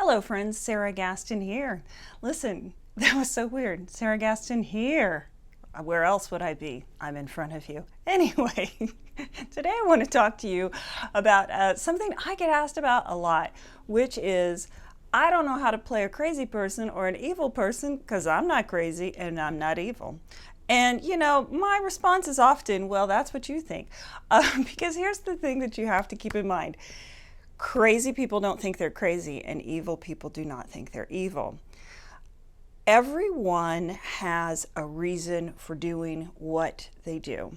Hello friends, Sarah Gaston here. Listen, that was so weird. Sarah Gaston here. Where else would I be? I'm in front of you. Anyway, today I want to talk to you about something I get asked about a lot, which is I don't know how to play a crazy person or an evil person because I'm not crazy and I'm not evil. And my response is often, well, that's what you think. Because here's the thing that you have to keep in mind. Crazy people don't think they're crazy, and evil people do not think they're evil. Everyone has a reason for doing what they do.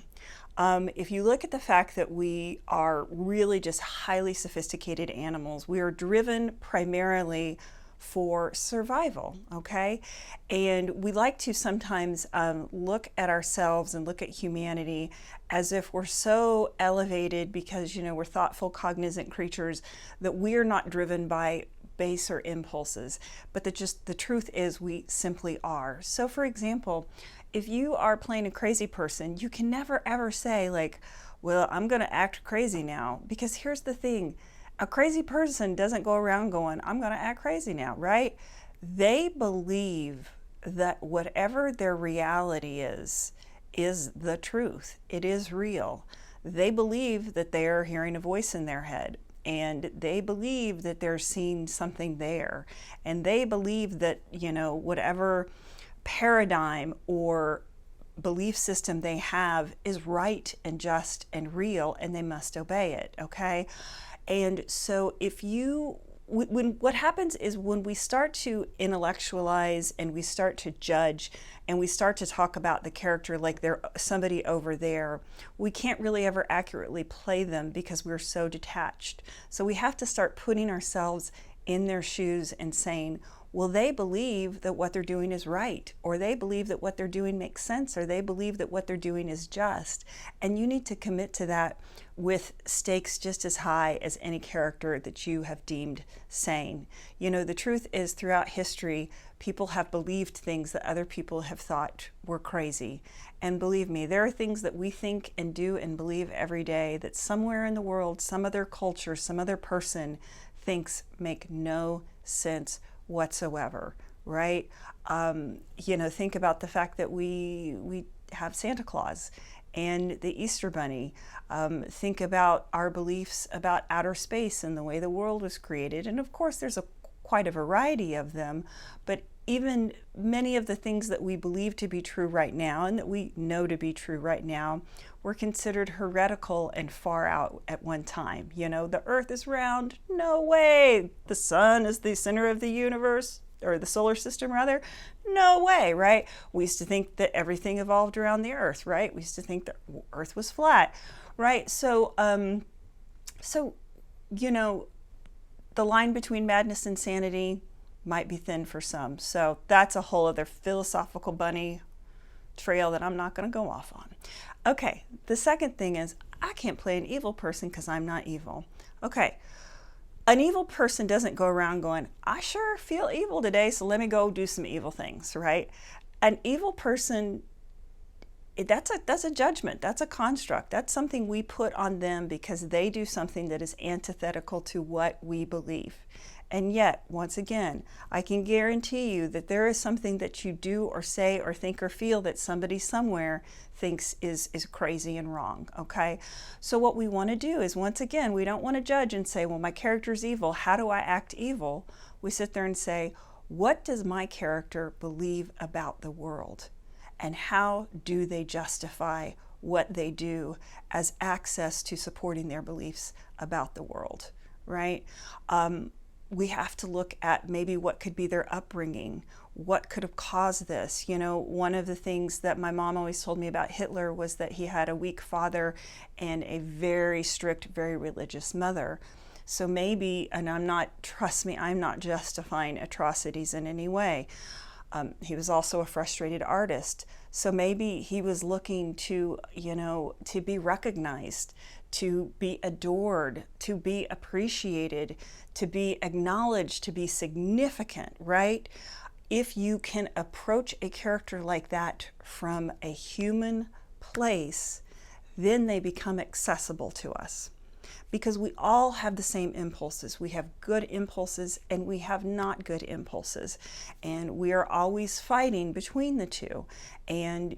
If you look at the fact that we are really just highly sophisticated animals, we are driven primarily for survival, okay? And we like to sometimes look at ourselves and look at humanity as if we're so elevated because, we're thoughtful, cognizant creatures that we're not driven by baser impulses. But the truth is we simply are. So for example, if you are playing a crazy person, you can never ever say like, well, I'm gonna act crazy now. Because here's the thing, a crazy person doesn't go around going, I'm gonna act crazy now, right? They believe that whatever their reality is the truth. It is real. They believe that they're hearing a voice in their head, and they believe that they're seeing something there, and they believe that, whatever paradigm or belief system they have is right and just and real, and they must obey it, okay? And so what happens is when we start to intellectualize and we start to judge and we start to talk about the character like they're somebody over there, we can't really ever accurately play them because we're so detached. So we have to start putting ourselves in their shoes and saying, well, they believe that what they're doing is right, or they believe that what they're doing makes sense, or they believe that what they're doing is just. And you need to commit to that with stakes just as high as any character that you have deemed sane. The truth is, throughout history, people have believed things that other people have thought were crazy. And believe me, there are things that we think and do and believe every day that somewhere in the world, some other culture, some other person thinks make no sense whatsoever, right? Think about the fact that we have Santa Claus and the Easter Bunny. Think about our beliefs about outer space and the way the world was created. And of course, there's quite a variety of them, but even many of the things that we believe to be true right now and that we know to be true right now were considered heretical and far out at one time. The earth is round, no way. The sun is the center of the universe, or the solar system rather, no way, right? We used to think that everything evolved around the earth, right? We used to think the earth was flat, right? So the line between madness and sanity might be thin for some. So that's a whole other philosophical bunny trail that I'm not going to go off on. Okay, the second thing is I can't play an evil person because I'm not evil. Okay, an evil person doesn't go around going, I sure feel evil today, so let me go do some evil things, right? An evil person, that's a judgment, that's a construct, that's something we put on them because they do something that is antithetical to what we believe. And yet, once again, I can guarantee you that there is something that you do or say or think or feel that somebody somewhere thinks is crazy and wrong, okay? So what we want to do is, once again, we don't want to judge and say, well, my character's evil, how do I act evil? We sit there and say, what does my character believe about the world? And how do they justify what they do as access to supporting their beliefs about the world, right? We have to look at maybe what could be their upbringing, what could have caused this. One of the things that my mom always told me about Hitler was that he had a weak father and a very strict, very religious mother. So maybe, and trust me, I'm not justifying atrocities in any way. He was also a frustrated artist. So maybe he was looking to be recognized, to be adored, to be appreciated, to be acknowledged, to be significant, right? If you can approach a character like that from a human place, then they become accessible to us. because we all have the same impulses. We have good impulses and we have not good impulses. And we are always fighting between the two. And,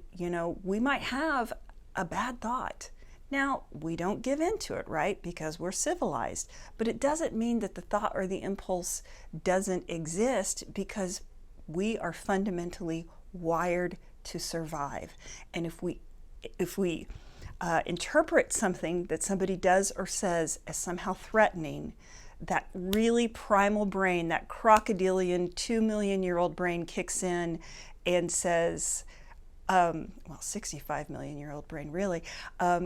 we might have a bad thought. Now, we don't give in to it, right? Because we're civilized. But it doesn't mean that the thought or the impulse doesn't exist, because we are fundamentally wired to survive. And if we interpret something that somebody does or says as somehow threatening, that really primal brain, that crocodilian 2 million-year-old brain kicks in and says, 65 million-year-old brain really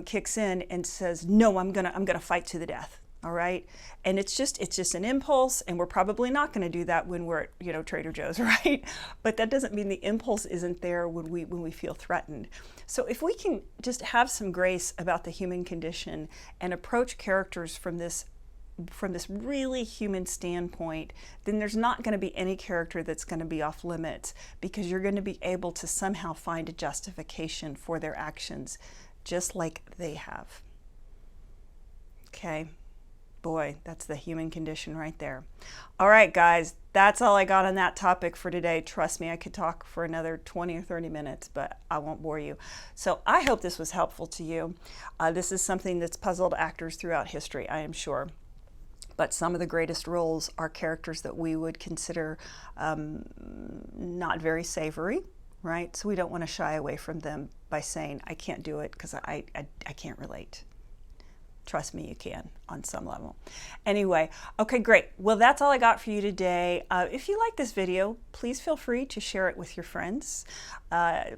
kicks in and says, no, I'm gonna fight to the death. All right. And it's just an impulse, and we're probably not going to do that when we're at, Trader Joe's, right? But that doesn't mean the impulse isn't there when we feel threatened. So if we can just have some grace about the human condition and approach characters from this really human standpoint, then there's not going to be any character that's going to be off limits, because you're going to be able to somehow find a justification for their actions, just like they have. Okay. Boy, that's the human condition right there. All right, guys, that's all I got on that topic for today. Trust me, I could talk for another 20 or 30 minutes, but I won't bore you. So I hope this was helpful to you. This is something that's puzzled actors throughout history, I am sure. But some of the greatest roles are characters that we would consider not very savory, right? So we don't want to shy away from them by saying, I can't do it because I can't relate. Trust me, you can on some level. Anyway, okay, great. Well, that's all I got for you today. If you like this video, please feel free to share it with your friends.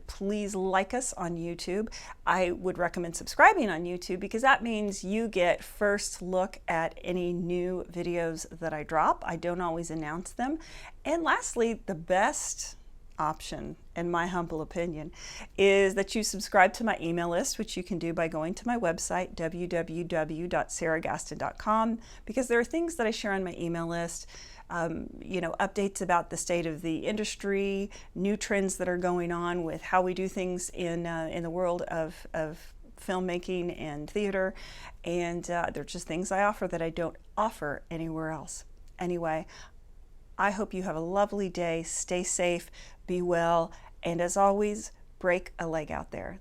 Please like us on YouTube. I would recommend subscribing on YouTube, because that means you get first look at any new videos that I drop. I don't always announce them. And lastly, the best option, in my humble opinion, is that you subscribe to my email list, which you can do by going to my website, www.sarahgaston.com, because there are things that I share on my email list, updates about the state of the industry, new trends that are going on with how we do things in the world of filmmaking and theater, and they're just things I offer that I don't offer anywhere else. Anyway, I hope you have a lovely day. Stay safe, be well, and as always, break a leg out there.